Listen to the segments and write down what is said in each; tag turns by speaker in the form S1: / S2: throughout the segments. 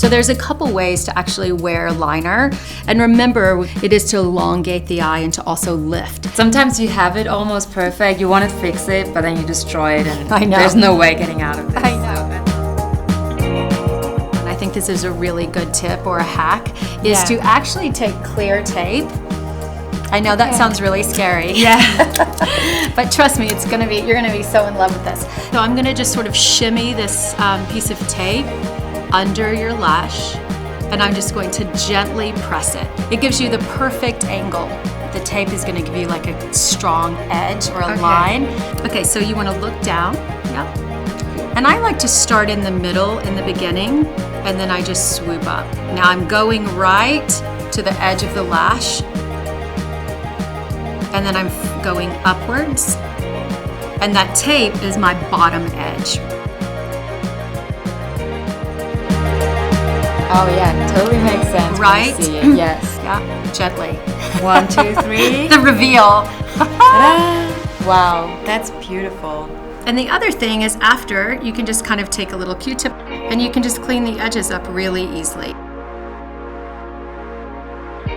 S1: So there's a couple ways to actually wear liner. And remember, it is to elongate the eye and to also lift.
S2: Sometimes you have it almost perfect, you want to fix it, but then you destroy it and
S1: I know.
S2: there's no way getting out of it.
S1: I know. I think this is a really good tip or a hack, is to actually take clear tape. I know that sounds really scary.
S2: Yeah.
S1: But trust me, you're gonna be so in love with this. So I'm gonna just sort of shimmy this piece of tape under your lash, and I'm just going to gently press it. It gives you the perfect angle. The tape is gonna give you like a strong edge or a line. Okay, so you wanna look down, yep. And I like to start in the middle, in the beginning, and then I just swoop up. Now I'm going right to the edge of the lash, and then I'm going upwards, and that tape is my bottom edge.
S2: Oh yeah, totally makes sense.
S1: Right?
S2: When you see it. Yes.
S1: Yeah, gently.
S2: 1, 2, 3.
S1: The reveal.
S2: Wow, that's beautiful.
S1: And the other thing is, after, you can just kind of take a little Q-tip and you can just clean the edges up really easily.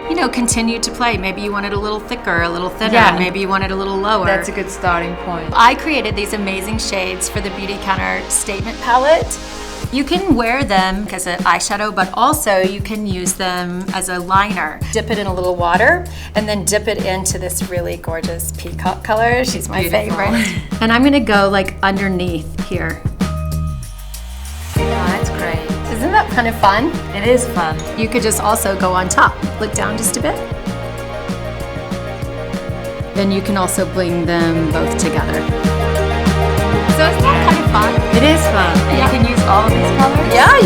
S1: You know, continue to play. Maybe you want it a little thicker, a little thinner, maybe you want it a little lower.
S2: That's a good starting point.
S1: I created these amazing shades for the Beautycounter Statement Palette. You can wear them as an eyeshadow, but also you can use them as a liner. Dip it in a little water and then dip it into this really gorgeous peacock color. She's my favorite. And I'm gonna go like underneath here.
S2: Oh, that's great.
S1: Isn't that kind of fun?
S2: It is fun.
S1: You could just also go on top. Look down just a bit. Then you can also bring them both together. So isn't that kind of fun?
S2: It is fun. And you can use all of these colors?
S1: Yeah,